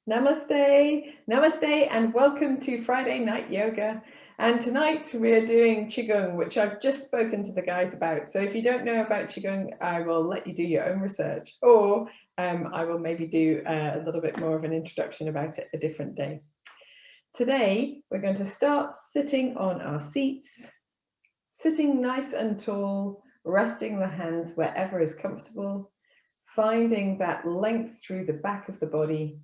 Namaste, namaste, and welcome to Friday Night Yoga. And tonight we're doing Qi Gong, which I've just spoken to the guys about. So if you don't know about Qi Gong, I will let you do your own research, or I will maybe do a little bit more of an introduction about it a different day. Today, we're going to start sitting on our seats, sitting nice and tall, resting the hands wherever is comfortable, finding that length through the back of the body,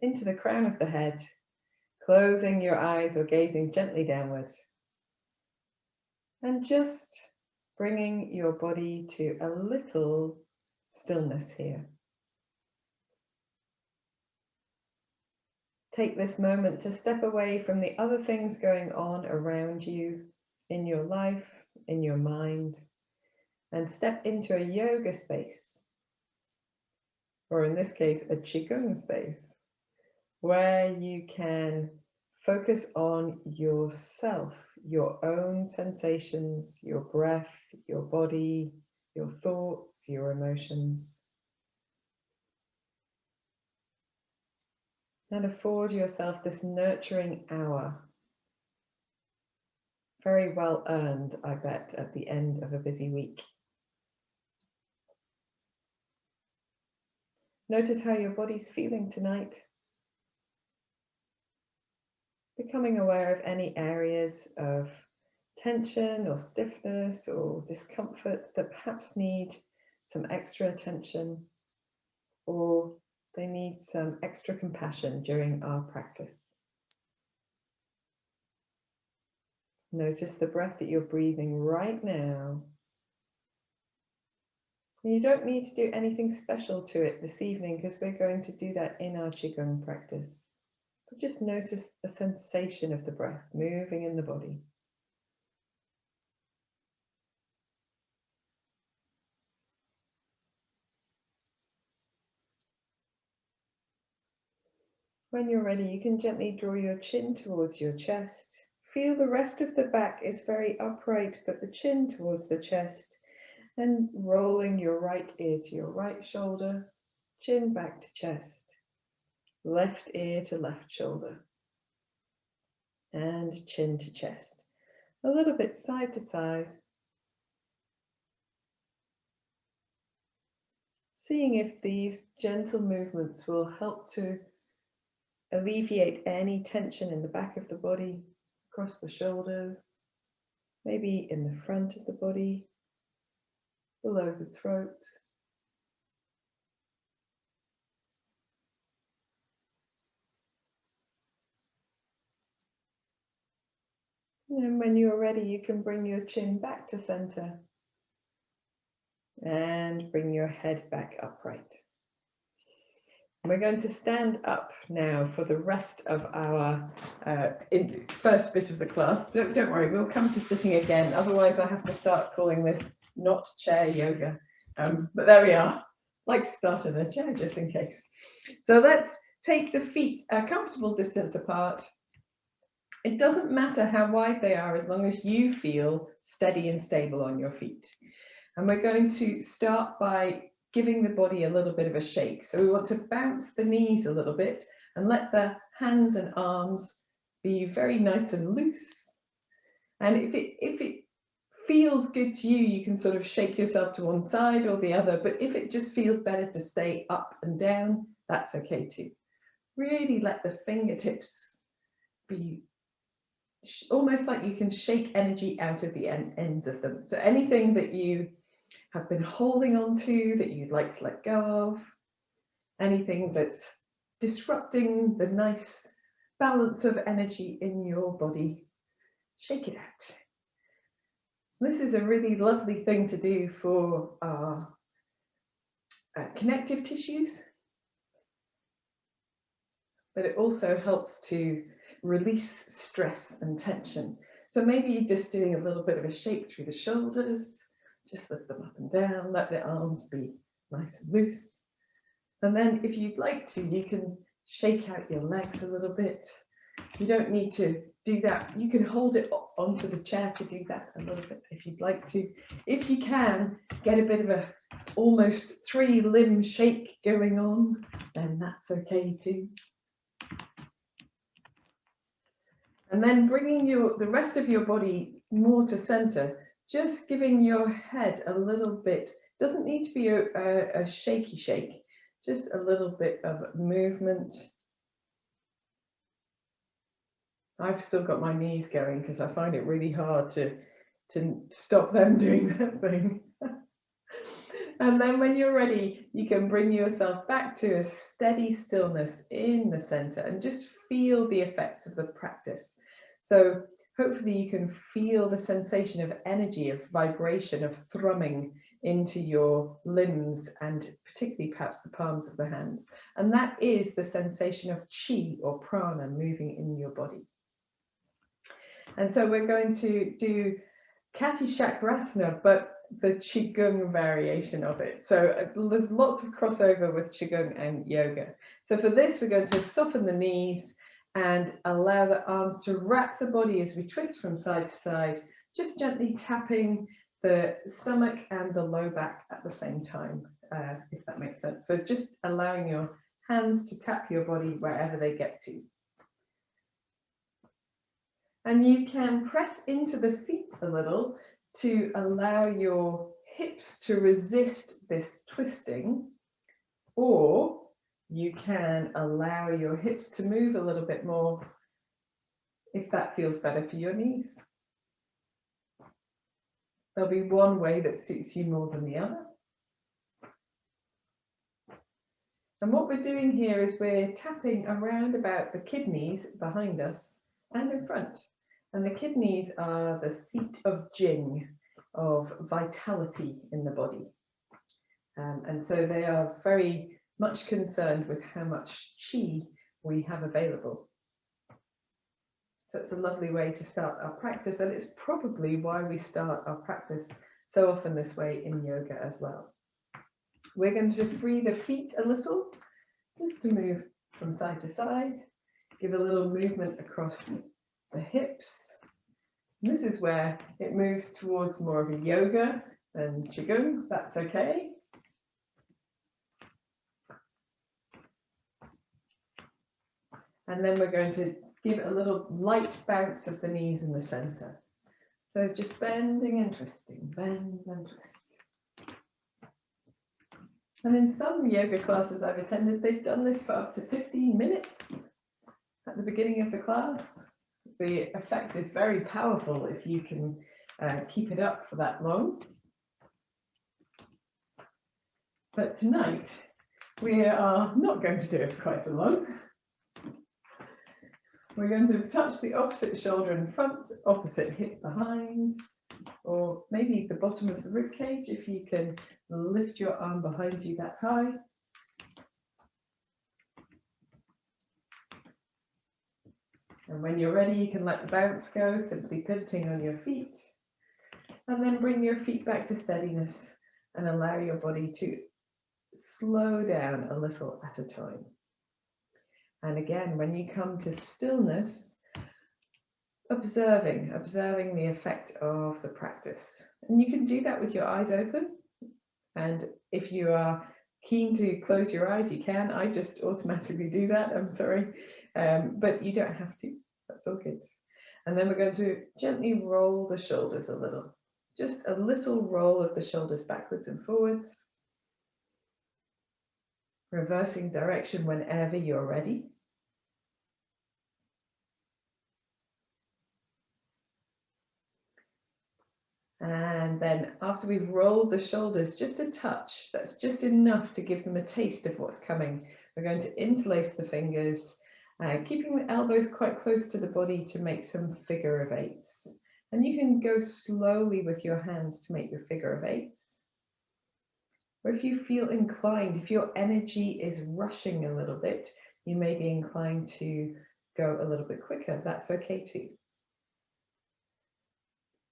into the crown of the head, closing your eyes or gazing gently downward, and just bringing your body to a little stillness here. Take this moment to step away from the other things going on around you in your life, in your mind, and step into a yoga space, or in this case, a Qigong space, where you can focus on yourself, your own sensations, your breath, your body, your thoughts, your emotions, and afford yourself this nurturing hour, very well earned, I bet, at the end of a busy week. Notice how your body's feeling tonight. Becoming aware of any areas of tension or stiffness or discomfort that perhaps need some extra attention, or they need some extra compassion during our practice. Notice the breath that you're breathing right now. And you don't need to do anything special to it this evening, because we're going to do that in our Qigong practice. But just notice the sensation of the breath moving in the body. When you're ready, you can gently draw your chin towards your chest. Feel the rest of the back is very upright, but the chin towards the chest, and rolling your right ear to your right shoulder, chin back to chest, left ear to left shoulder, and chin to chest. A little bit side to side. Seeing if these gentle movements will help to alleviate any tension in the back of the body, across the shoulders, maybe in the front of the body, below the throat. And when you're ready, you can bring your chin back to center and bring your head back upright. We're going to stand up now for the rest of our first bit of the class. Don't worry, we'll come to sitting again. Otherwise, I have to start calling this not chair yoga. But there we are. Like to start in a chair just in case. So let's take the feet a comfortable distance apart. It doesn't matter how wide they are, as long as you feel steady and stable on your feet. And we're going to start by giving the body a little bit of a shake. So we want to bounce the knees a little bit and let the hands and arms be very nice and loose. And if it feels good to you, you can sort of shake yourself to one side or the other. But if it just feels better to stay up and down, that's okay too. Really let the fingertips be almost like you can shake energy out of the ends of them. So anything that you have been holding on to that you'd like to let go of, anything that's disrupting the nice balance of energy in your body, shake it out. This is a really lovely thing to do for our connective tissues, but it also helps to release stress and tension. So maybe you're just doing a little bit of a shake through the shoulders, just lift them up and down, let the arms be nice and loose. And then if you'd like to, you can shake out your legs a little bit. You don't need to do that. You can hold it onto the chair to do that a little bit if you'd like to. If you can get a bit of a almost 3-limb shake going on, then that's okay too. And then bringing the rest of your body more to center, just giving your head a little bit, doesn't need to be a shaky shake, just a little bit of movement. I've still got my knees going because I find it really hard to stop them doing their thing. And then when you're ready, you can bring yourself back to a steady stillness in the center and just feel the effects of the practice. So hopefully you can feel the sensation of energy, of vibration, of thrumming into your limbs and particularly perhaps the palms of the hands. And that is the sensation of Qi or prana moving in your body. And so we're going to do Kati Chakrasana, but the Qi Gong variation of it. So there's lots of crossover with Qi Gong and yoga. So for this, we're going to soften the knees and allow the arms to wrap the body as we twist from side to side, just gently tapping the stomach and the low back at the same time, if that makes sense. So just allowing your hands to tap your body wherever they get to. And you can press into the feet a little to allow your hips to resist this twisting, or you can allow your hips to move a little bit more if that feels better for your knees. There'll be one way that suits you more than the other. And what we're doing here is we're tapping around about the kidneys behind us and in front. And the kidneys are the seat of Jing, of vitality in the body. And so they are very much concerned with how much Qi we have available. So it's a lovely way to start our practice, and it's probably why we start our practice so often this way in yoga as well. We're going to free the feet a little, just to move from side to side, give a little movement across the hips. And this is where it moves towards more of a yoga than Qigong. That's okay. And then we're going to give a little light bounce of the knees in the center. So just bending and twisting, bend and twist. And in some yoga classes I've attended, they've done this for up to 15 minutes at the beginning of the class. The effect is very powerful if you can keep it up for that long. But tonight, we are not going to do it for quite so long. We're going to touch the opposite shoulder in front, opposite hip behind, or maybe the bottom of the rib cage if you can lift your arm behind you that high. And when you're ready, you can let the bounce go, simply pivoting on your feet. And then bring your feet back to steadiness and allow your body to slow down a little at a time. And again, when you come to stillness, observing the effect of the practice. And you can do that with your eyes open. And if you are keen to close your eyes, you can. I just automatically do that, I'm sorry. But you don't have to, that's all good. And then we're going to gently roll the shoulders a little. Just a little roll of the shoulders backwards and forwards. Reversing direction whenever you're ready. And then after we've rolled the shoulders just a touch, that's just enough to give them a taste of what's coming. We're going to interlace the fingers, keeping the elbows quite close to the body to make some figure of eights. And you can go slowly with your hands to make your figure of eights. Or if you feel inclined, if your energy is rushing a little bit, you may be inclined to go a little bit quicker. That's okay too.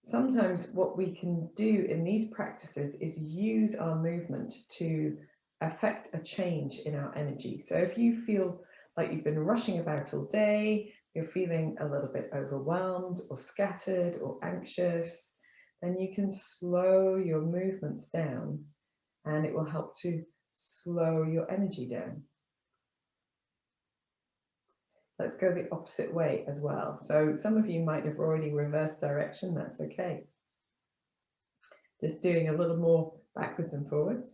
Sometimes what we can do in these practices is use our movement to affect a change in our energy. So if you feel like you've been rushing about all day, you're feeling a little bit overwhelmed or scattered or anxious, then you can slow your movements down and it will help to slow your energy down. Let's go the opposite way as well. So some of you might have already reversed direction, that's okay. Just doing a little more backwards and forwards.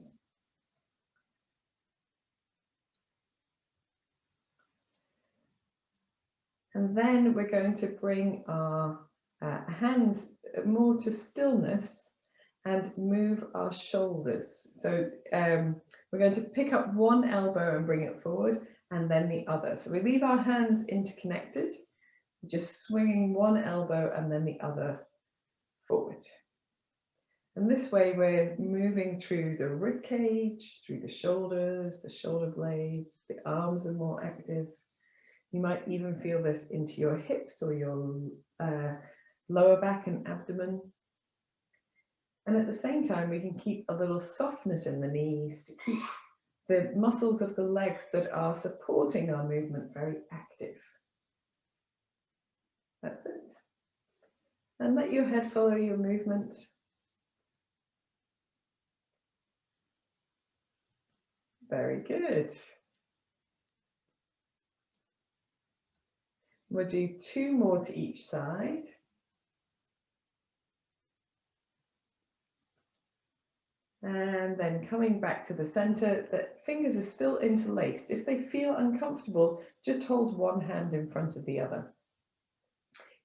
And then we're going to bring our hands more to stillness and move our shoulders. So we're going to pick up one elbow and bring it forward, and then the other. So we leave our hands interconnected, just swinging one elbow and then the other forward. And this way we're moving through the rib cage, through the shoulders, the shoulder blades, the arms are more active. You might even feel this into your hips or your lower back and abdomen. And at the same time, we can keep a little softness in the knees to keep the muscles of the legs that are supporting our movement very active. That's it. And let your head follow your movement. Very good. We'll do 2 more to each side. And then coming back to the center, the fingers are still interlaced. If they feel uncomfortable, just hold one hand in front of the other.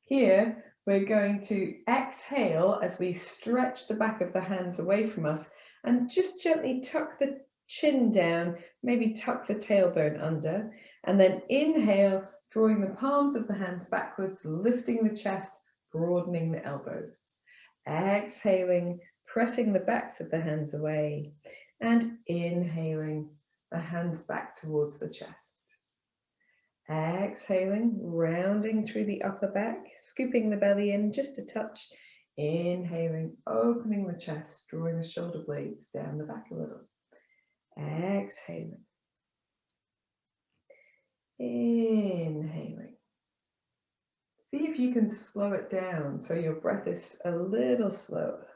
Here, we're going to exhale as we stretch the back of the hands away from us and just gently tuck the chin down, maybe tuck the tailbone under, and then inhale, drawing the palms of the hands backwards, lifting the chest, broadening the elbows. Exhaling, pressing the backs of the hands away, and inhaling, the hands back towards the chest. Exhaling, rounding through the upper back, scooping the belly in just a touch. Inhaling, opening the chest, drawing the shoulder blades down the back a little. Exhaling. Inhaling. See if you can slow it down so your breath is a little slower.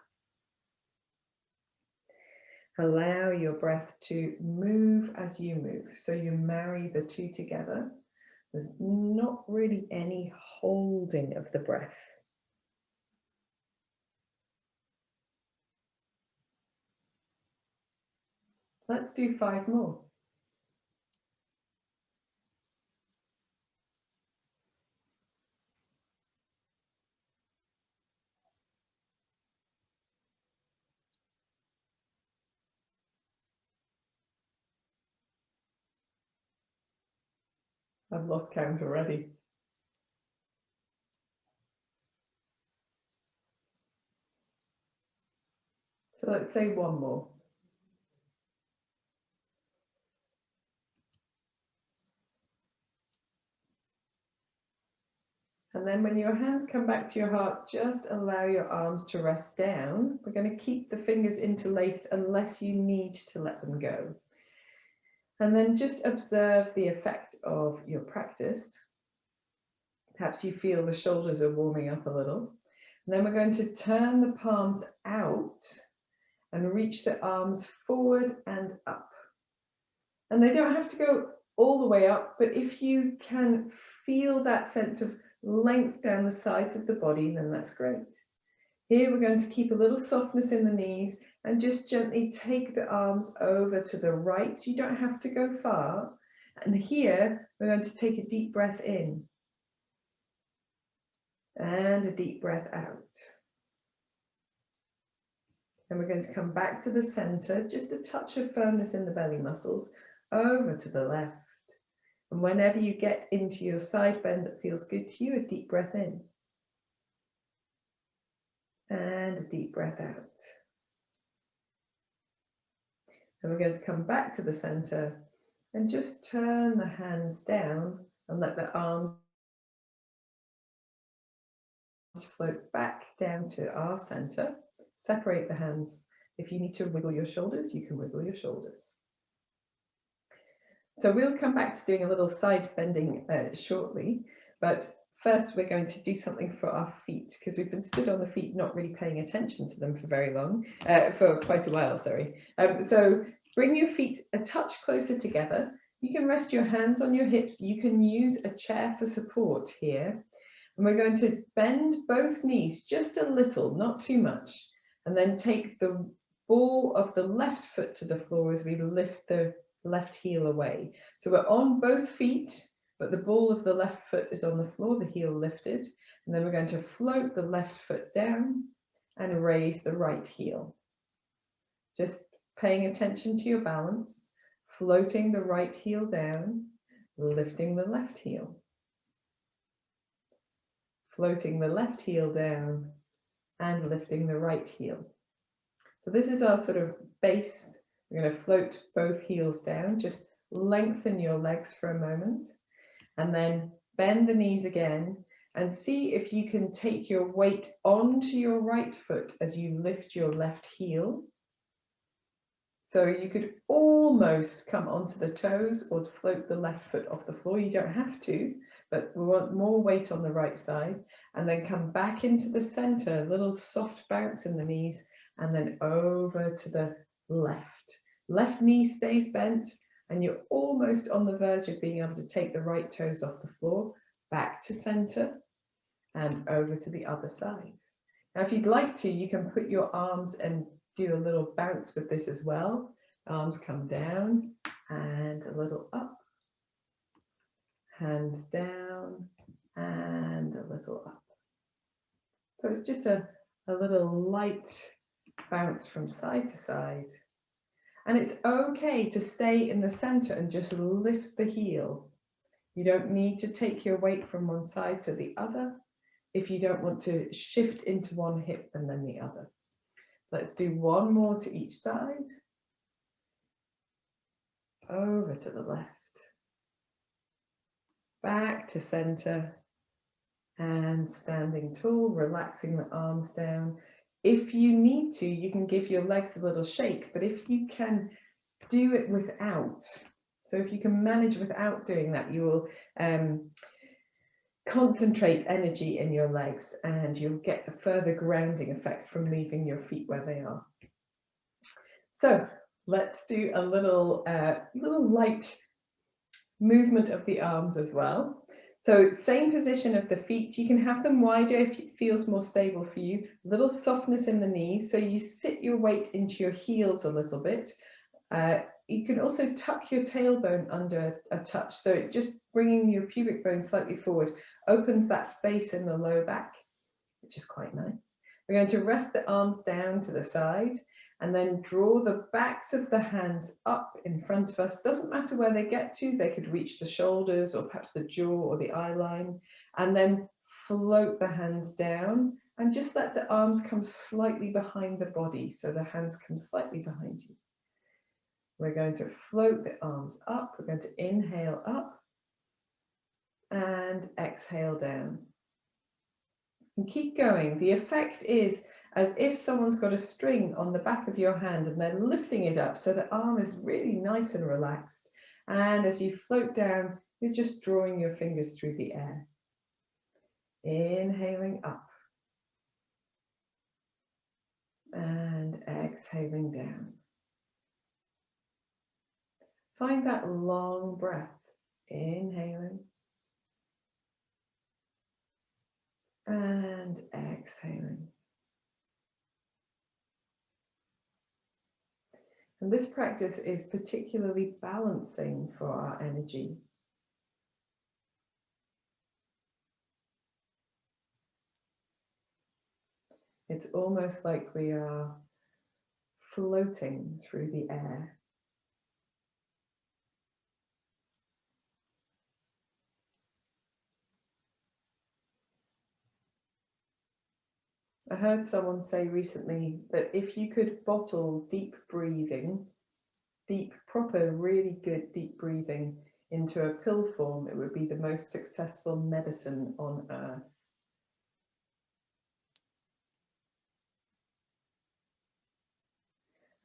Allow your breath to move as you move, so you marry the two together. There's not really any holding of the breath. Let's do 5 more. I've lost count already. So let's say 1 more. And then when your hands come back to your heart, just allow your arms to rest down. We're going to keep the fingers interlaced unless you need to let them go. And then just observe the effect of your practice. Perhaps you feel the shoulders are warming up a little. And then we're going to turn the palms out and reach the arms forward and up. And they don't have to go all the way up, but if you can feel that sense of length down the sides of the body, then that's great. Here we're going to keep a little softness in the knees and just gently take the arms over to the right. You don't have to go far. And here we're going to take a deep breath in and a deep breath out. Then we're going to come back to the center, just a touch of firmness in the belly muscles, over to the left. And whenever you get into your side bend that feels good to you, a deep breath in. And a deep breath out. And we're going to come back to the center and just turn the hands down and let the arms float back down to our center. Separate the hands. If you need to wiggle your shoulders, you can wiggle your shoulders. So we'll come back to doing a little side bending shortly, but first we're going to do something for our feet, because we've been stood on the feet not really paying attention to them for very long, for quite a while, sorry. So bring your feet a touch closer together. You can rest your hands on your hips. You can use a chair for support here. And we're going to bend both knees just a little, not too much, and then take the ball of the left foot to the floor as we lift the left heel away. So we're on both feet, but the ball of the left foot is on the floor, the heel lifted. And then we're going to float the left foot down and raise the right heel. Just paying attention to your balance, floating the right heel down, lifting the left heel. Floating the left heel down and lifting the right heel. So this is our sort of base. We're going to float both heels down. Just lengthen your legs for a moment and then bend the knees again and see if you can take your weight onto your right foot as you lift your left heel. So you could almost come onto the toes or float the left foot off the floor. You don't have to, but we want more weight on the right side, and then come back into the center, a little soft bounce in the knees, and then over to the left. Left knee stays bent, and you're almost on the verge of being able to take the right toes off the floor, back to center, and over to the other side. Now, if you'd like to, you can put your arms and do a little bounce with this as well. Arms come down and a little up. Hands down and a little up. So it's just a little light bounce from side to side. And it's okay to stay in the center and just lift the heel. You don't need to take your weight from one side to the other if you don't want to shift into one hip and then the other. Let's do one more to each side. Over to the left. Back to center and standing tall, relaxing the arms down. If you need to, you can give your legs a little shake, but if you can do it without, so if you can manage without doing that, you will concentrate energy in your legs and you'll get a further grounding effect from leaving your feet where they are. So let's do a little light movement of the arms as well. So same position of the feet. You can have them wider if it feels more stable for you. A little softness in the knees. So you sit your weight into your heels a little bit. You can also tuck your tailbone under a touch. So it just bringing your pubic bone slightly forward opens that space in the lower back, which is quite nice. We're going to rest the arms down to the side and then draw the backs of the hands up in front of us. Doesn't matter where they get to, they could reach the shoulders or perhaps the jaw or the eye line, and then float the hands down and just let the arms come slightly behind the body, so the hands come slightly behind you. We're going to float the arms up. We're going to inhale up and exhale down. And keep going. The effect is as if someone's got a string on the back of your hand and they're lifting it up so the arm is really nice and relaxed. And as you float down, you're just drawing your fingers through the air. Inhaling up and exhaling down. Find that long breath. Inhaling and exhaling. And this practice is particularly balancing for our energy. It's almost like we are floating through the air. I heard someone say recently that if you could bottle deep breathing, proper, really good deep breathing into a pill form, it would be the most successful medicine on earth.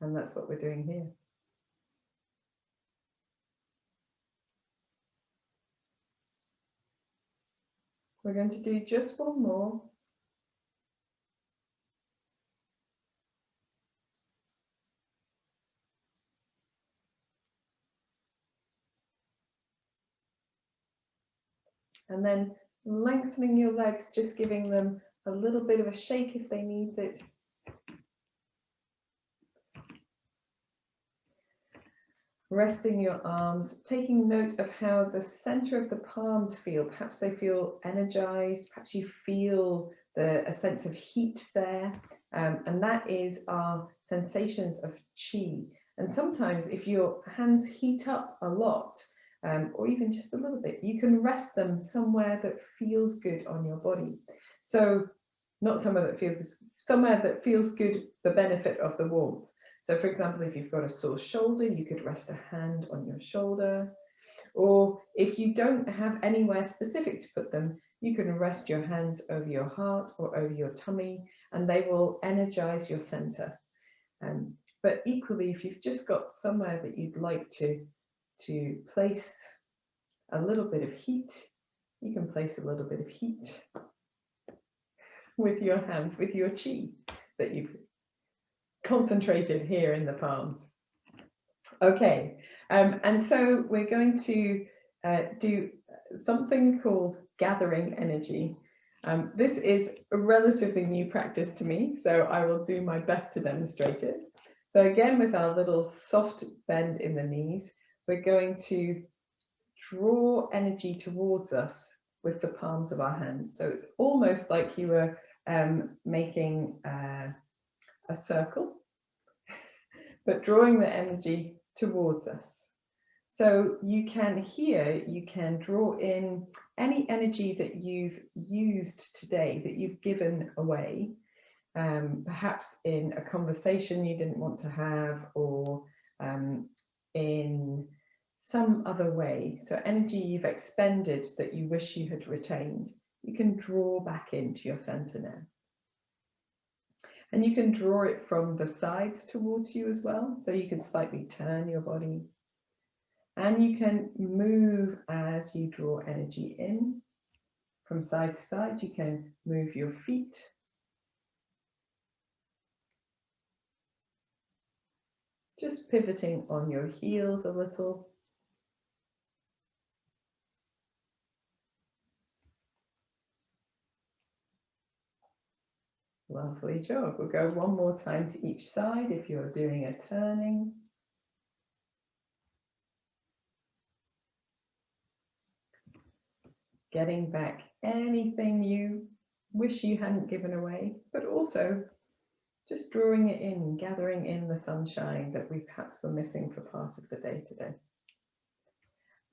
And that's what we're doing here. We're going to do just one more. And then lengthening your legs, just giving them a little bit of a shake if they need it. Resting your arms, taking note of how the center of the palms feel. Perhaps they feel energized, perhaps you feel a sense of heat there. And that is our sensations of Qi. And sometimes if your hands heat up a lot, or even just a little bit, you can rest them somewhere that feels good on your body. So not somewhere that feels good, the benefit of the warmth. So for example, if you've got a sore shoulder, you could rest a hand on your shoulder. Or if you don't have anywhere specific to put them, you can rest your hands over your heart or over your tummy, and they will energize your center. But equally, if you've just got somewhere that you'd like to place a little bit of heat, you can place a little bit of heat with your hands, with your Qi that you've concentrated here in the palms. Okay, and so we're going to do something called gathering energy. This is a relatively new practice to me, so I will do my best to demonstrate it. So again, with our little soft bend in the knees, we're going to draw energy towards us with the palms of our hands. So it's almost like you were making a circle, but drawing the energy towards us. So you can draw in any energy that you've used today, that you've given away, perhaps in a conversation you didn't want to have, or in some other way. So energy you've expended that you wish you had retained, you can draw back into your center now. And you can draw it from the sides towards you as well. So you can slightly turn your body. And you can move as you draw energy in. From side to side, you can move your feet. Just pivoting on your heels a little. Lovely job. We'll go one more time to each side if you're doing a turning. Getting back anything you wish you hadn't given away, but also just drawing it in, gathering in the sunshine that we perhaps were missing for part of the day today.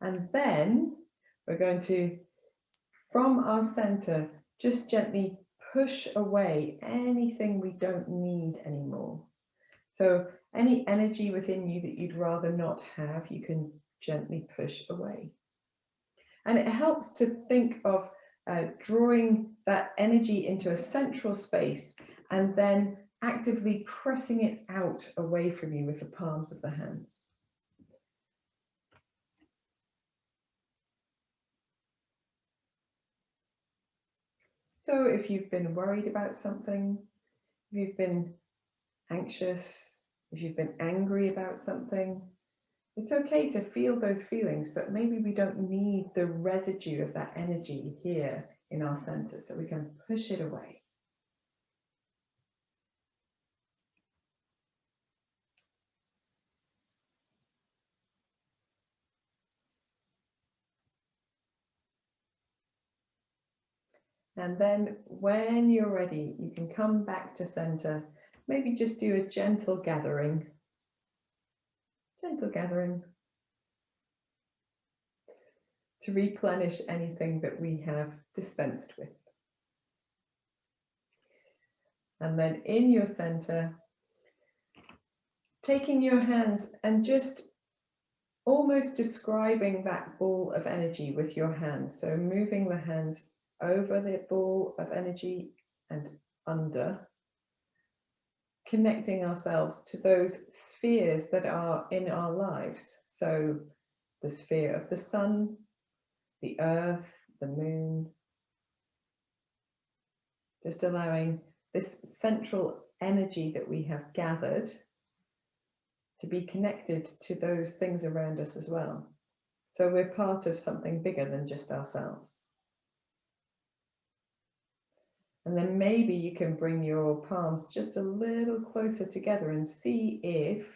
And then we're going to, from our center, just gently push away anything we don't need anymore. So any energy within you that you'd rather not have, you can gently push away. And it helps to think of drawing that energy into a central space and then actively pressing it out away from you with the palms of the hands. So if you've been worried about something, if you've been anxious, if you've been angry about something, it's okay to feel those feelings, but maybe we don't need the residue of that energy here in our center, so we can push it away. And then when you're ready, you can come back to center, maybe just do a gentle gathering. Gentle gathering. To replenish anything that we have dispensed with. And then in your center, taking your hands and just almost describing that ball of energy with your hands. So moving the hands over the ball of energy and under, connecting ourselves to those spheres that are in our lives. So the sphere of the sun, the earth, the moon, just allowing this central energy that we have gathered to be connected to those things around us as well. So we're part of something bigger than just ourselves. And then maybe you can bring your palms just a little closer together and see if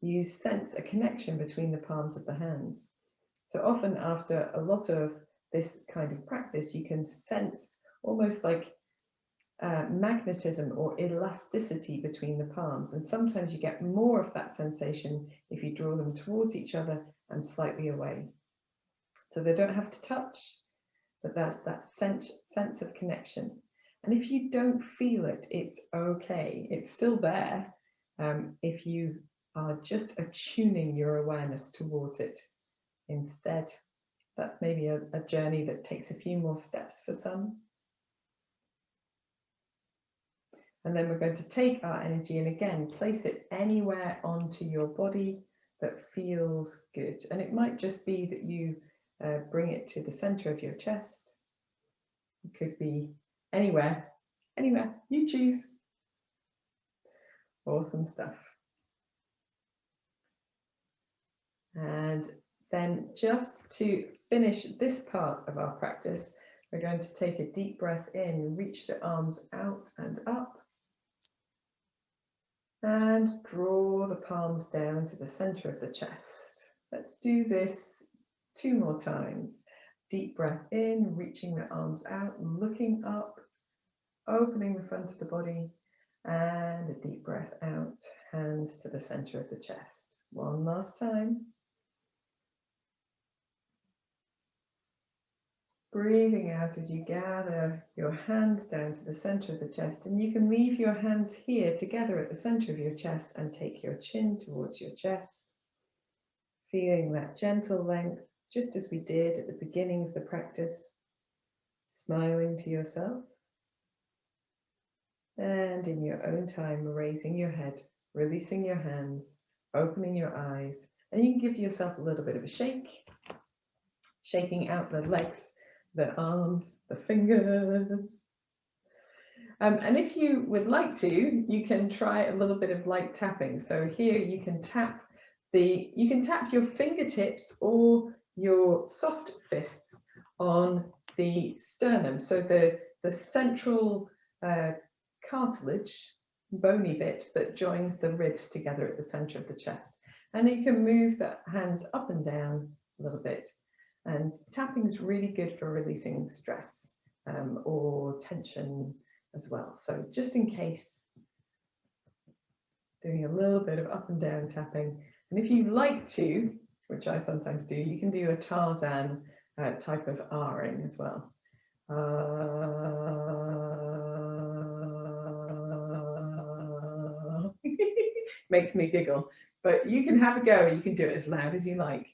you sense a connection between the palms of the hands. So often after a lot of this kind of practice, you can sense almost like magnetism or elasticity between the palms. And sometimes you get more of that sensation if you draw them towards each other and slightly away. So they don't have to touch, but that's that sense of connection. And if you don't feel it, it's okay. It's still there if you are just attuning your awareness towards it instead. That's maybe a journey that takes a few more steps for some. And then we're going to take our energy and again, place it anywhere onto your body that feels good. And it might just be that you bring it to the center of your chest. It could be anywhere you choose. Awesome stuff. And then just to finish this part of our practice, we're going to take a deep breath in, reach the arms out and up, and draw the palms down to the center of the chest. Let's do this 2 more times. Deep breath in, reaching the arms out, looking up, opening the front of the body, and a deep breath out, hands to the center of the chest. One last time. Breathing out as you gather your hands down to the center of the chest, and you can leave your hands here together at the center of your chest and take your chin towards your chest, feeling that gentle length, just as we did at the beginning of the practice, smiling to yourself, and in your own time raising your head, releasing your hands, opening your eyes, and you can give yourself a little bit of a shake, shaking out the legs, the arms, the fingers. And if you would like to, you can try a little bit of light tapping. So here you can tap your fingertips or your soft fists on the sternum. So the central cartilage, bony bit that joins the ribs together at the center of the chest. And you can move the hands up and down a little bit. And tapping is really good for releasing stress or tension as well. So just in case, doing a little bit of up and down tapping. And if you like to, which I sometimes do, you can do a Tarzan type of R-ing as well. Makes me giggle, but you can have a go. You can do it as loud as you like.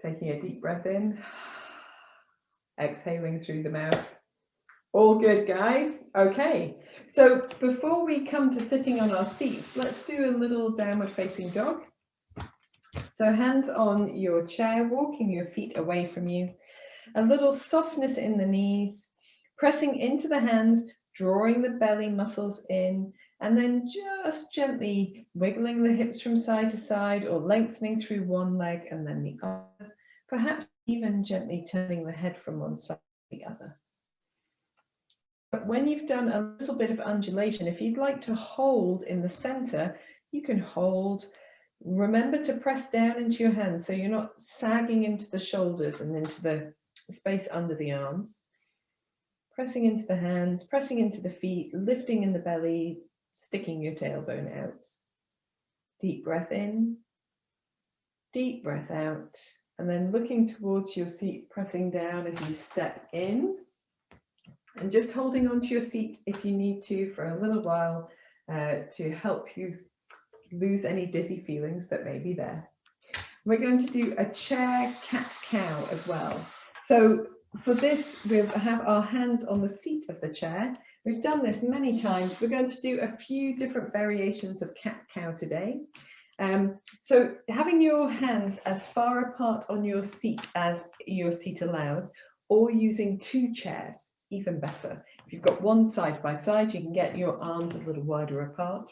Taking a deep breath in, exhaling through the mouth. All good, guys. Okay, so before we come to sitting on our seats, let's do a little downward facing dog. So hands on your chair, walking your feet away from you. A little softness in the knees, pressing into the hands, drawing the belly muscles in, and then just gently wiggling the hips from side to side or lengthening through one leg and then the other, perhaps even gently turning the head from one side to the other. But when you've done a little bit of undulation, if you'd like to hold in the center, you can hold. Remember to press down into your hands so you're not sagging into the shoulders and into the space under the arms. Pressing into the hands, pressing into the feet, lifting in the belly, sticking your tailbone out. Deep breath in, deep breath out, and then looking towards your seat, pressing down as you step in. And just holding onto your seat if you need to for a little while to help you lose any dizzy feelings that may be there. We're going to do a chair cat-cow as well. So for this, we'll have our hands on the seat of the chair. We've done this many times. We're going to do a few different variations of cat-cow today. So having your hands as far apart on your seat as your seat allows, or using 2 chairs. even better. If you've got one side by side, you can get your arms a little wider apart.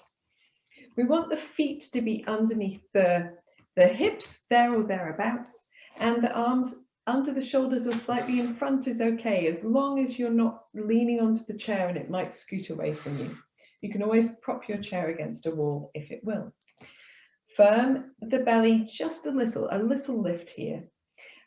We want the feet to be underneath the hips, there or thereabouts, and the arms under the shoulders or slightly in front is okay, as long as you're not leaning onto the chair and it might scoot away from you. You can always prop your chair against a wall if it will. Firm the belly just a little lift here.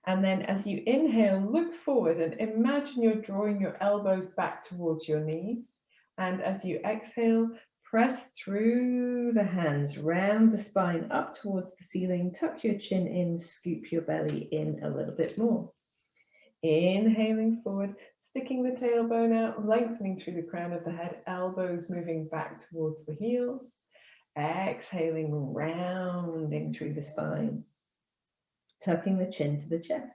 And then as you inhale, look forward and imagine you're drawing your elbows back towards your knees. And as you exhale, press through the hands, round the spine up towards the ceiling, tuck your chin in, scoop your belly in a little bit more. Inhaling forward, sticking the tailbone out, lengthening through the crown of the head, elbows moving back towards the heels. Exhaling, rounding through the spine, tucking the chin to the chest.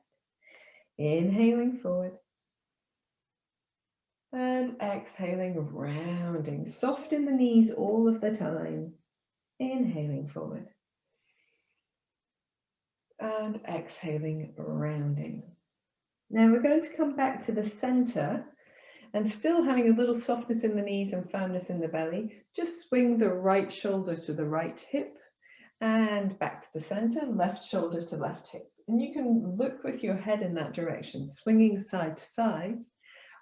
Inhaling forward. And exhaling, rounding. Soft in the knees all of the time. Inhaling forward. And exhaling, rounding. Now we're going to come back to the center and still having a little softness in the knees and firmness in the belly. Just swing the right shoulder to the right hip and back to the center, left shoulder to left hip. And you can look with your head in that direction, swinging side to side,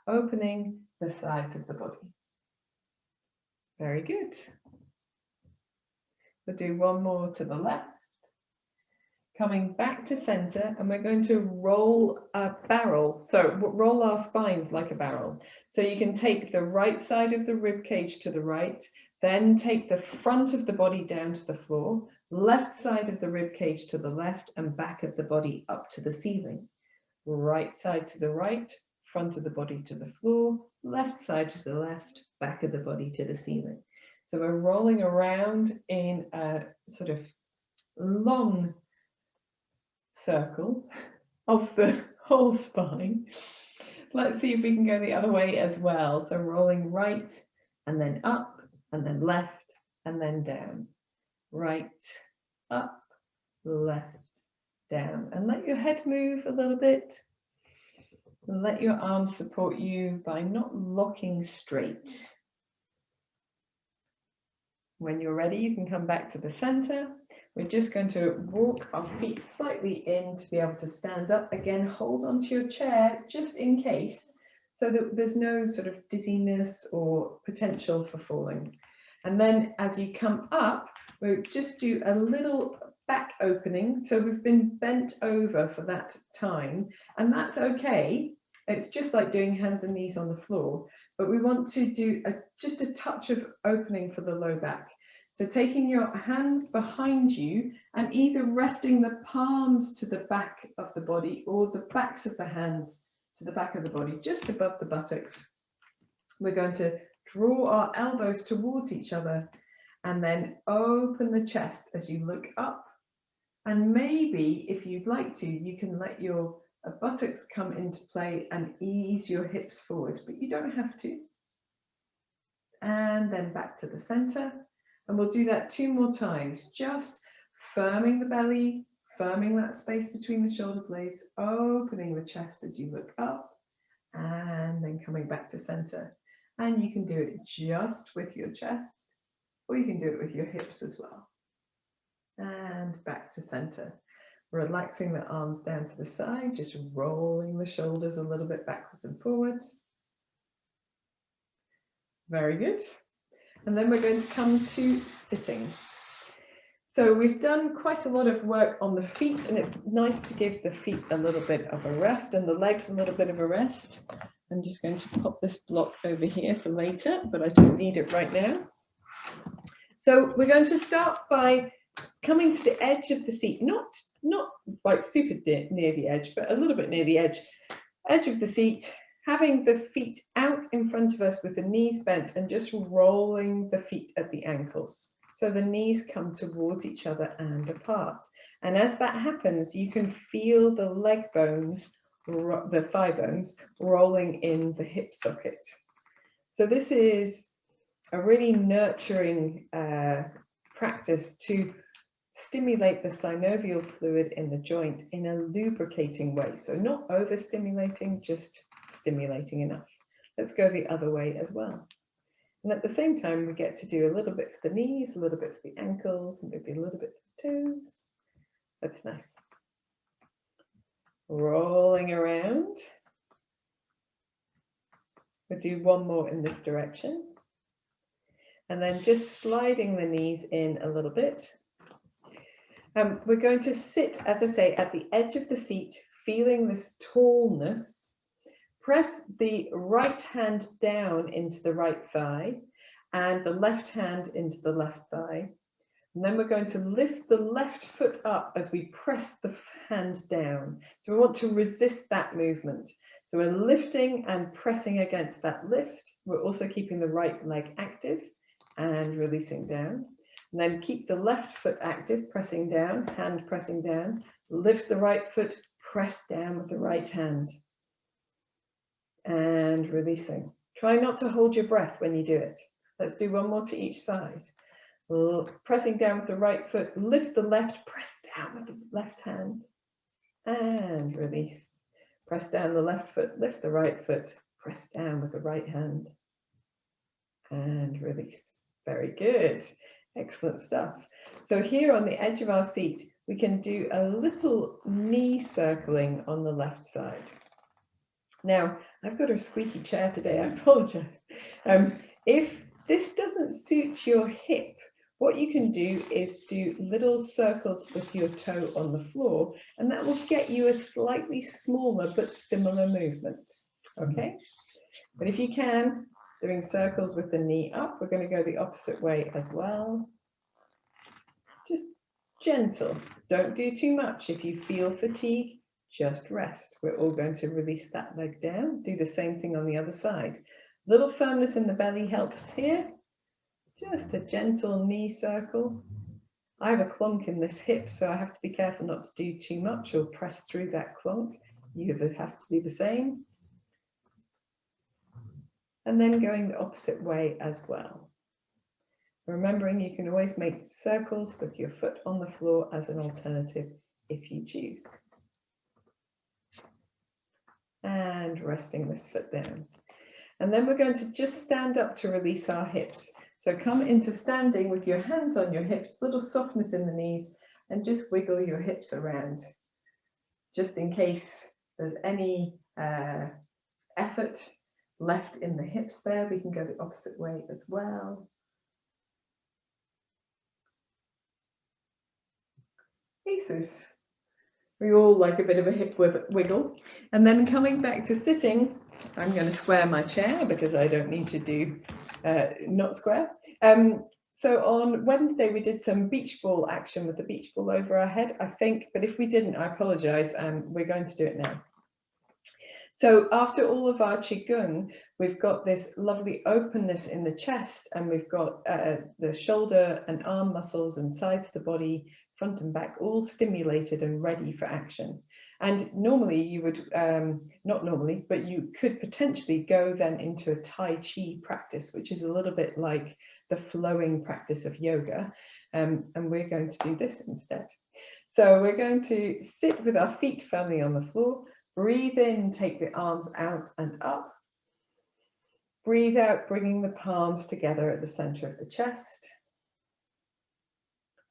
opening the sides of the body. Very good. We'll do one more to the left. Coming back to center, and we're going to roll a barrel. So roll our spines like a barrel. So you can take the right side of the rib cage to the right, then take the front of the body down to the floor, left side of the rib cage to the left, and back of the body up to the ceiling. Right side to the right, front of the body to the floor, left side to the left, back of the body to the ceiling. So we're rolling around in a sort of long circle of the whole spine. Let's see if we can go the other way as well. So rolling right and then up and then left and then down. Right, up, left, down. And let your head move a little bit. And let your arms support you by not locking straight. When you're ready, you can come back to the center. We're just going to walk our feet slightly in to be able to stand up. Again, hold onto your chair just in case, so that there's no sort of dizziness or potential for falling. And then as you come up, we'll just do a little back opening. So we've been bent over for that time, and that's okay. It's just like doing hands and knees on the floor, but we want to do just a touch of opening for the low back. So taking your hands behind you and either resting the palms to the back of the body or the backs of the hands to the back of the body, just above the buttocks. We're going to draw our elbows towards each other and then open the chest as you look up. And maybe if you'd like to, you can let your buttocks come into play and ease your hips forward, but you don't have to. And then back to the center. And we'll do that 2 more times, just firming the belly, firming that space between the shoulder blades, opening the chest as you look up, and then coming back to center. And you can do it just with your chest, or you can do it with your hips as well. And back to center. Relaxing the arms down to the side, just rolling the shoulders a little bit backwards and forwards. Very good. And then we're going to come to sitting. So we've done quite a lot of work on the feet, and it's nice to give the feet a little bit of a rest and the legs a little bit of a rest. I'm just going to pop this block over here for later, but I don't need it right now. So we're going to start by coming to the edge of the seat, not like super near the edge, but a little bit near the edge of the seat, having the feet out in front of us with the knees bent and just rolling the feet at the ankles. So the knees come towards each other and apart. And as that happens, you can feel the leg bones, the thigh bones, rolling in the hip socket. So this is a really nurturing practice to stimulate the synovial fluid in the joint in a lubricating way. So not overstimulating, just stimulating enough. Let's go the other way as well. And at the same time, we get to do a little bit for the knees, a little bit for the ankles, maybe a little bit for the toes. That's nice. Rolling around. We'll do one more in this direction. And then just sliding the knees in a little bit. We're going to sit, as I say, at the edge of the seat, feeling this tallness. Press the right hand down into the right thigh and the left hand into the left thigh. And then we're going to lift the left foot up as we press the hand down. So we want to resist that movement. So we're lifting and pressing against that lift. We're also keeping the right leg active and releasing down. And then keep the left foot active, pressing down, hand pressing down. Lift the right foot, press down with the right hand. And releasing. Try not to hold your breath when you do it. Let's do one more to each side. Pressing down with the right foot, lift the left, press down with the left hand, and release. Press down the left foot, lift the right foot, press down with the right hand, and release. Very good. Excellent stuff. So here on the edge of our seat, we can do a little knee circling on the left side. Now, I've got a squeaky chair today, I apologize. If this doesn't suit your hip, what you can do is do little circles with your toe on the floor, and that will get you a slightly smaller but similar movement, okay? But if you can, doing circles with the knee up, we're going to go the opposite way as well. Just gentle, don't do too much. If you feel fatigue, just rest. We're all going to release that leg down. Do the same thing on the other side. Little firmness in the belly helps here. Just a gentle knee circle. I have a clunk in this hip, so I have to be careful not to do too much or press through that clunk. You have to do the same. And then going the opposite way as well. Remembering you can always make circles with your foot on the floor as an alternative if you choose. And resting this foot down. And then we're going to just stand up to release our hips. So come into standing with your hands on your hips, little softness in the knees, and just wiggle your hips around. Just in case there's any effort left in the hips there, we can go the opposite way as well. Aces. We all like a bit of a hip wiggle. And then coming back to sitting, I'm going to square my chair because I don't need to do not square. So on Wednesday, we did some beach ball action with the beach ball over our head, I think. But if we didn't, I apologize. We're going to do it now. So after all of our Qi Gong, we've got this lovely openness in the chest, and we've got the shoulder and arm muscles and sides of the body, front and back, all stimulated and ready for action. And normally you would, not normally, but you could potentially go then into a Tai Chi practice, which is a little bit like the flowing practice of yoga. And we're going to do this instead. So we're going to sit with our feet firmly on the floor. Breathe in, take the arms out and up. Breathe out, bringing the palms together at the center of the chest.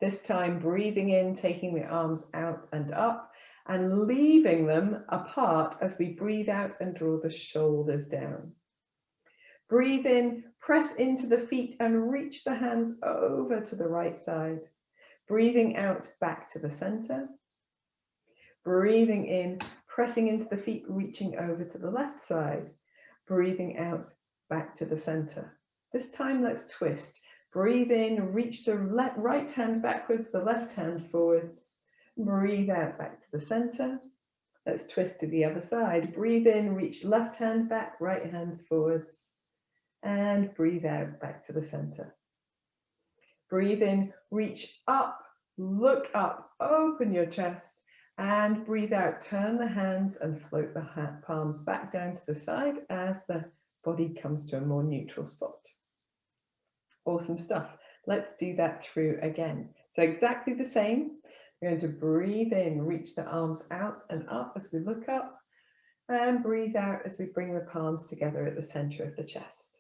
This time, breathing in, taking the arms out and up, and leaving them apart as we breathe out and draw the shoulders down. Breathe in, press into the feet and reach the hands over to the right side. Breathing out, back to the center. Breathing in, pressing into the feet, reaching over to the left side. Breathing out, back to the center. This time, let's twist. Breathe in, reach the right hand backwards, the left hand forwards. Breathe out, back to the center. Let's twist to the other side. Breathe in, reach left hand back, right hands forwards. And breathe out, back to the center. Breathe in, reach up, look up, open your chest. And breathe out, turn the hands and float the palms back down to the side as the body comes to a more neutral spot. Awesome stuff. Let's do that through again. So exactly the same. We're going to breathe in, reach the arms out and up as we look up. And breathe out as we bring the palms together at the center of the chest.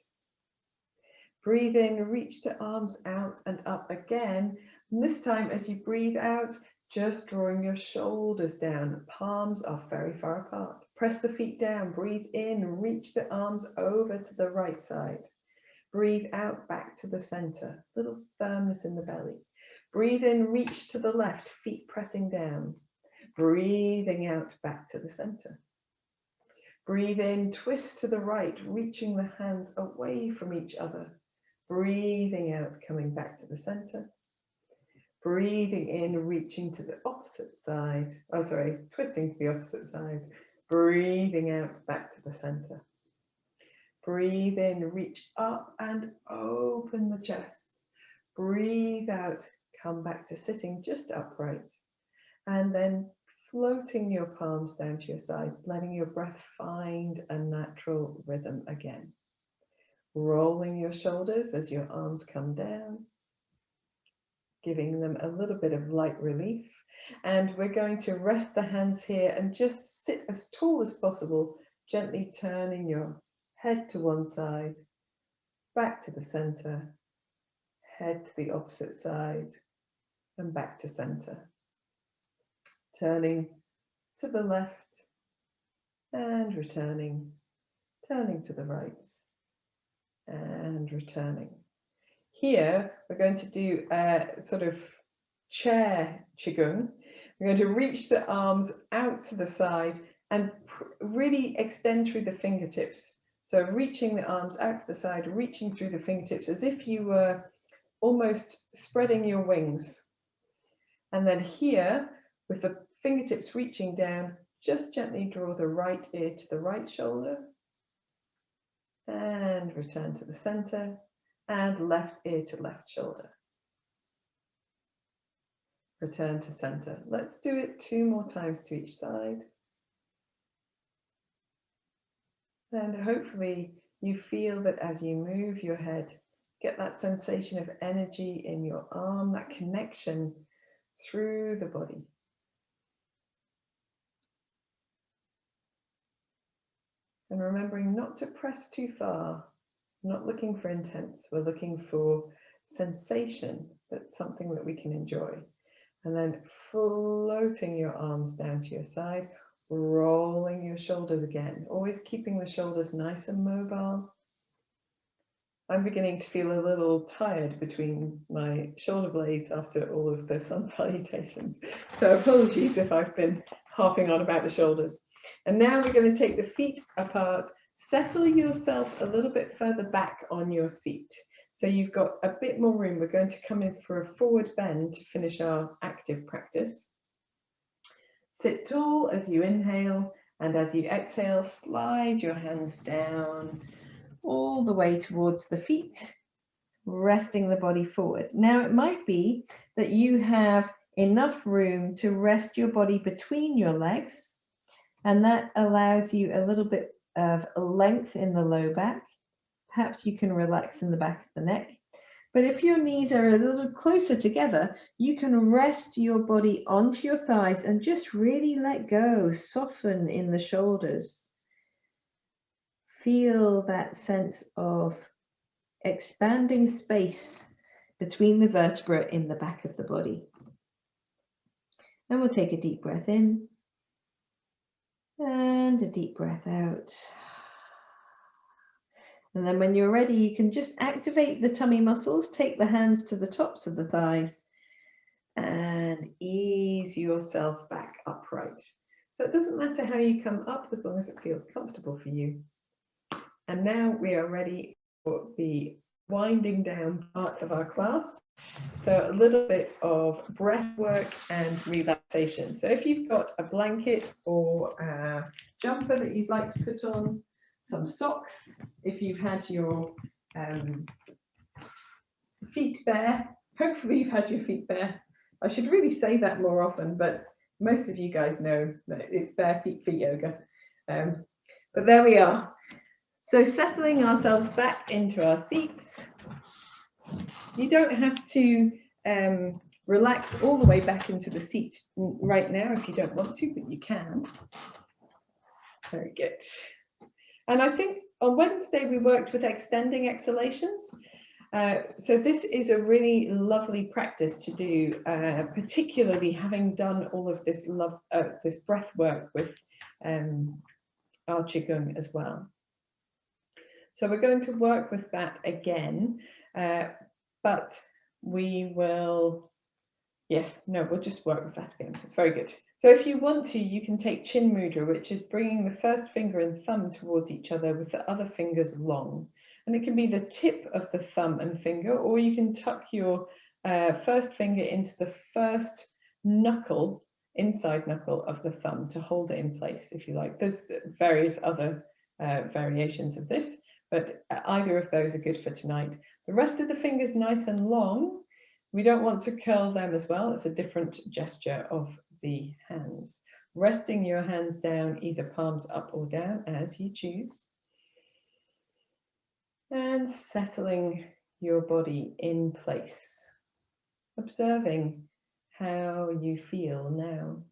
Breathe in, reach the arms out and up again. And this time, as you breathe out, just drawing your shoulders down. Palms are very far apart. Press the feet down. Breathe in, reach the arms over to the right side. Breathe out, back to the center. Little firmness in the belly. Breathe in, reach to the left, feet pressing down. Breathing out, back to the center. Breathe in, twist to the right, reaching the hands away from each other. Breathing out, coming back to the center. Breathing in, reaching to the opposite side. Oh, sorry, twisting to the opposite side. Breathing out, back to the center. Breathe in, reach up and open the chest. Breathe out, come back to sitting just upright. And then floating your palms down to your sides, letting your breath find a natural rhythm again. Rolling your shoulders as your arms come down, giving them a little bit of light relief. And we're going to rest the hands here and just sit as tall as possible, gently turning your head to one side, back to the center, head to the opposite side, and back to center. Turning to the left and returning, turning to the right and returning. Here, we're going to do a sort of chair Qi Gong. We're going to reach the arms out to the side and really extend through the fingertips. So reaching the arms out to the side, reaching through the fingertips as if you were almost spreading your wings. And then here, with the fingertips reaching down, just gently draw the right ear to the right shoulder and return to the center, and left ear to left shoulder. Return to center. Let's do it 2 more times to each side. And hopefully you feel that as you move your head, get that sensation of energy in your arm, that connection through the body. And remembering not to press too far, not looking for intense, we're looking for sensation, that's something that we can enjoy. And then floating your arms down to your side, rolling your shoulders again, always keeping the shoulders nice and mobile. I'm beginning to feel a little tired between my shoulder blades after all of the sun salutations. So apologies if I've been harping on about the shoulders. And now we're going to take the feet apart, settle yourself a little bit further back on your seat. So you've got a bit more room. We're going to come in for a forward bend to finish our active practice. Sit tall as you inhale, and as you exhale, slide your hands down all the way towards the feet, resting the body forward. Now it might be that you have enough room to rest your body between your legs, and that allows you a little bit of length in the low back. Perhaps you can relax in the back of the neck. But if your knees are a little closer together, you can rest your body onto your thighs and just really let go, soften in the shoulders. Feel that sense of expanding space between the vertebrae in the back of the body. And we'll take a deep breath in and a deep breath out. And then when you're ready, you can just activate the tummy muscles, take the hands to the tops of the thighs and ease yourself back upright. So it doesn't matter how you come up as long as it feels comfortable for you. And now we are ready for the winding down part of our class. So a little bit of breath work and relaxation. So if you've got a blanket or a jumper that you'd like to put on, some socks, if you've had your feet bare, hopefully you've had your feet bare. I should really say that more often, but most of you guys know that it's bare feet for yoga. But there we are. So settling ourselves back into our seats. You don't have to relax all the way back into the seat right now if you don't want to, but you can. Very good. And I think on Wednesday we worked with extending exhalations. So this is a really lovely practice to do, particularly having done all of this this breath work with our Qi Gong as well. So we're going to work with that again, but we will, we'll just work with that again. It's very good. So if you want to, you can take Chin Mudra, which is bringing the first finger and thumb towards each other with the other fingers long. And it can be the tip of the thumb and finger, or you can tuck your first finger into the first knuckle, inside knuckle of the thumb to hold it in place, if you like. There's various other variations of this, but either of those are good for tonight. The rest of the fingers nice and long. We don't want to curl them as well. It's a different gesture of the hands. Resting your hands down, either palms up or down, as you choose. And settling your body in place. Observing how you feel now.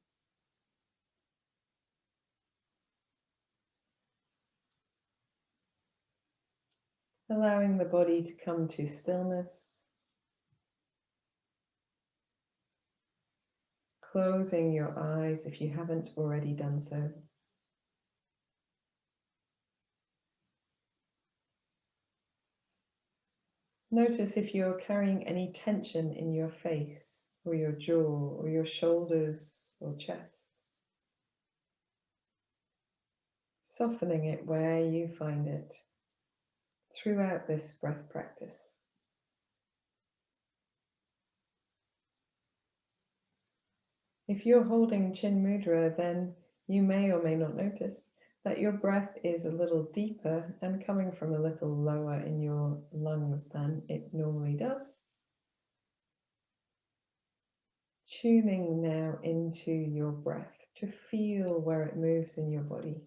Allowing the body to come to stillness. Closing your eyes if you haven't already done so. Notice if you're carrying any tension in your face, or your jaw, or your shoulders, or chest. Softening it where you find it throughout this breath practice. If you're holding Chin Mudra, then you may or may not notice that your breath is a little deeper and coming from a little lower in your lungs than it normally does. Tuning now into your breath to feel where it moves in your body.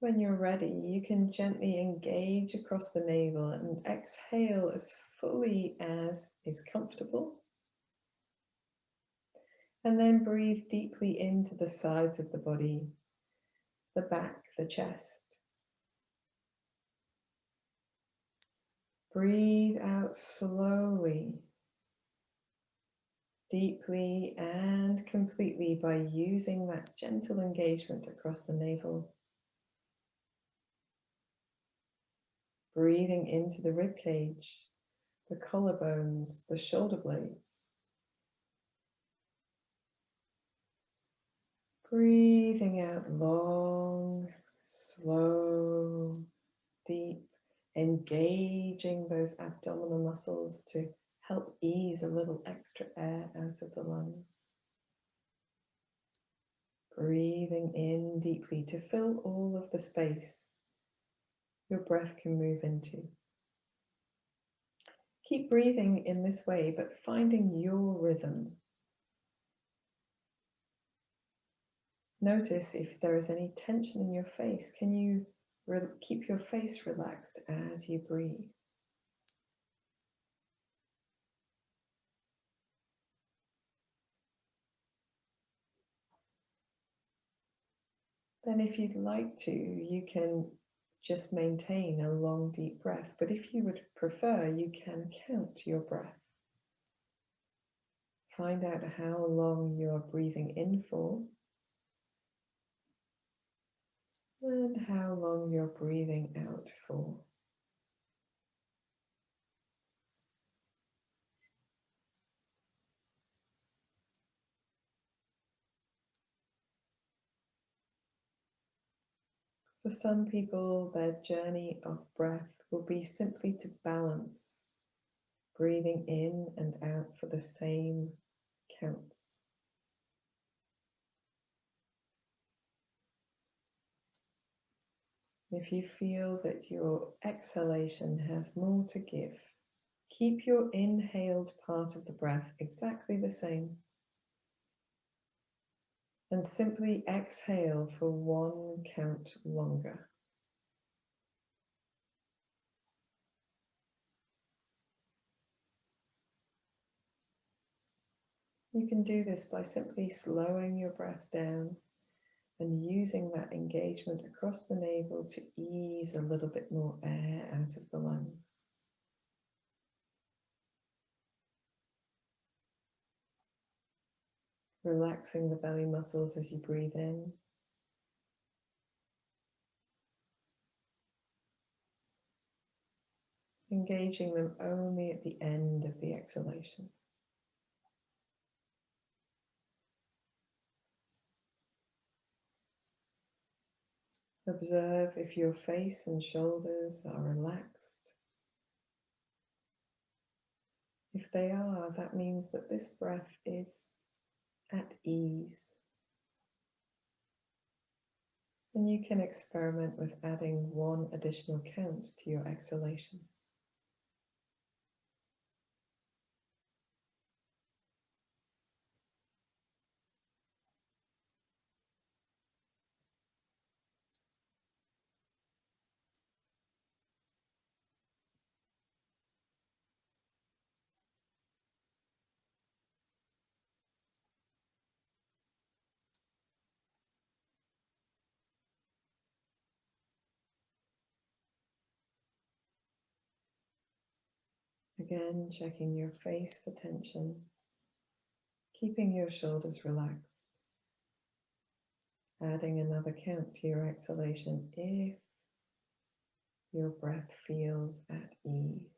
When you're ready, you can gently engage across the navel and exhale as fully as is comfortable. And then breathe deeply into the sides of the body, the back, the chest. Breathe out slowly, deeply and completely by using that gentle engagement across the navel. Breathing into the rib cage, the collarbones, the shoulder blades. Breathing out long, slow, deep, engaging those abdominal muscles to help ease a little extra air out of the lungs. Breathing in deeply to fill all of the space your breath can move into. Keep breathing in this way, but finding your rhythm. Notice if there is any tension in your face. Can you keep your face relaxed as you breathe? Then if you'd like to, you can just maintain a long, deep breath. But if you would prefer, you can count your breath. Find out how long you are breathing in for and how long you're breathing out for. For some people, their journey of breath will be simply to balance, breathing in and out for the same counts. If you feel that your exhalation has more to give, keep your inhaled part of the breath exactly the same. And simply exhale for 1 count longer. You can do this by simply slowing your breath down and using that engagement across the navel to ease a little bit more air out of the lungs. Relaxing the belly muscles as you breathe in. Engaging them only at the end of the exhalation. Observe if your face and shoulders are relaxed. If they are, that means that this breath is at ease. And you can experiment with adding 1 additional count to your exhalation. Again, checking your face for tension, keeping your shoulders relaxed. Adding another count to your exhalation if your breath feels at ease.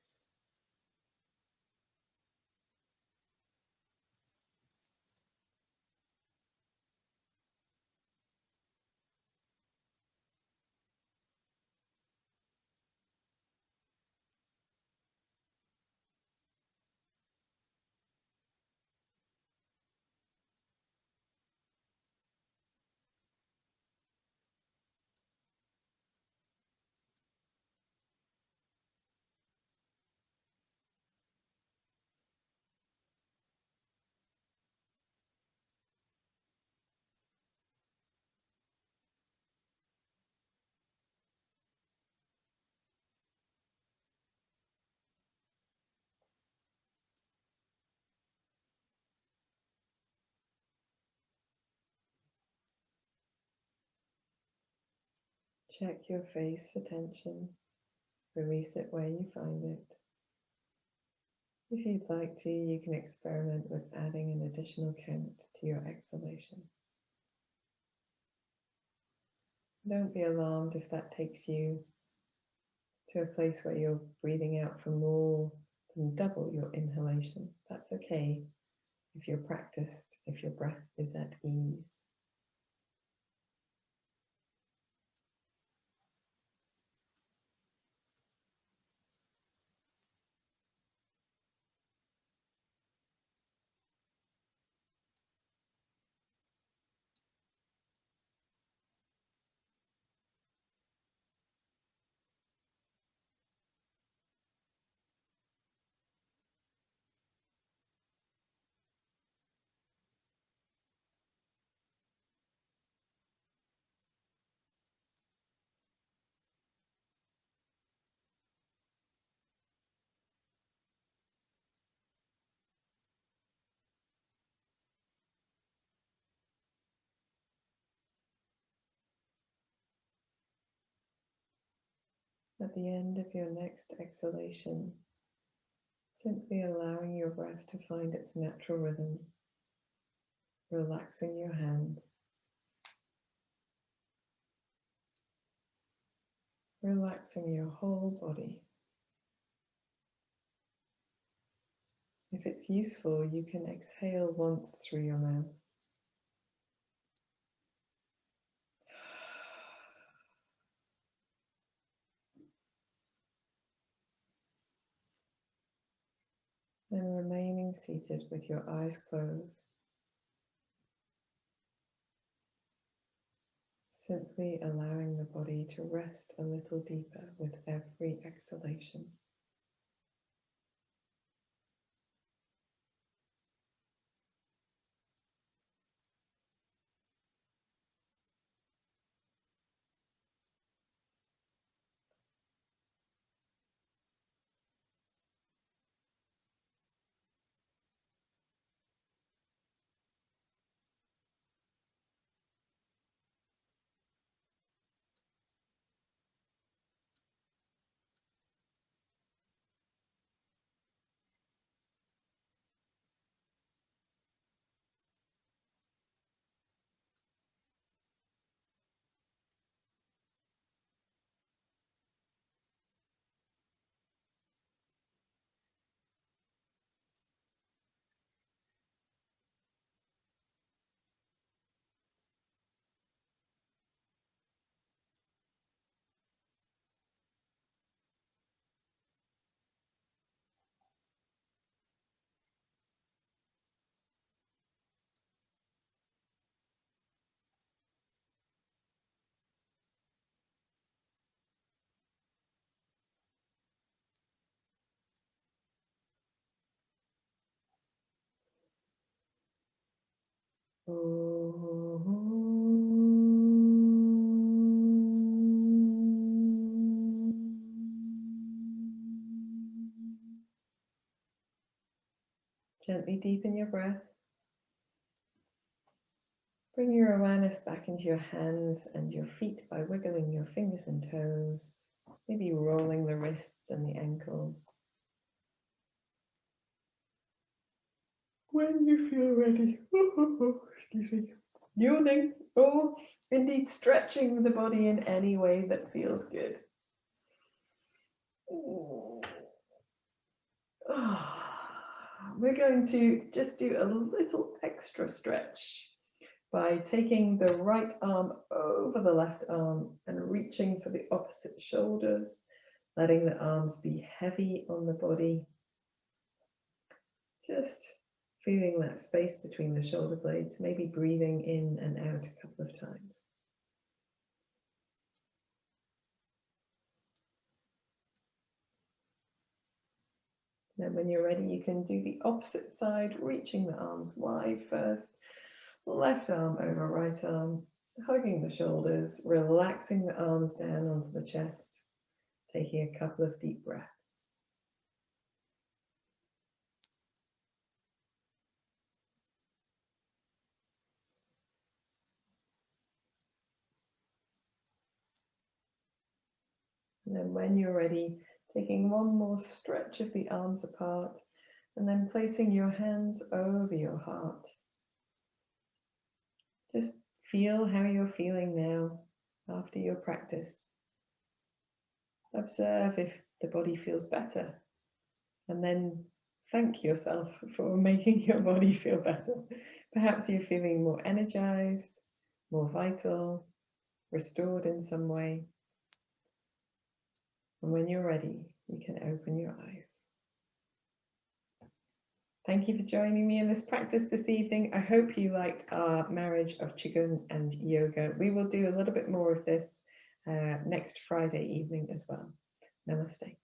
Check your face for tension. Release it where you find it. If you'd like to, you can experiment with adding an additional count to your exhalation. Don't be alarmed if that takes you to a place where you're breathing out for more than double your inhalation. That's okay if you're practiced, if your breath is at ease. At the end of your next exhalation, simply allowing your breath to find its natural rhythm, relaxing your hands, relaxing your whole body. If it's useful, you can exhale once through your mouth. And remaining seated with your eyes closed, simply allowing the body to rest a little deeper with every exhalation. Gently deepen your breath. Bring your awareness back into your hands and your feet by wiggling your fingers and toes, maybe rolling the wrists and the ankles. When you feel ready, excuse me, yawning or indeed stretching the body in any way that feels good. We're going to just do a little extra stretch by taking the right arm over the left arm and reaching for the opposite shoulders, letting the arms be heavy on the body. Just feeling that space between the shoulder blades, maybe breathing in and out a couple of times. Then when you're ready, you can do the opposite side, reaching the arms wide first, left arm over right arm, hugging the shoulders, relaxing the arms down onto the chest, taking a couple of deep breaths. And then when you're ready, taking one more stretch of the arms apart, and then placing your hands over your heart. Just feel how you're feeling now after your practice. Observe if the body feels better, and then thank yourself for making your body feel better. Perhaps you're feeling more energized, more vital, restored in some way. And when you're ready, you can open your eyes. Thank you for joining me in this practice this evening. I hope you liked our marriage of Qigong and yoga. We will do a little bit more of this next Friday evening as well. Namaste.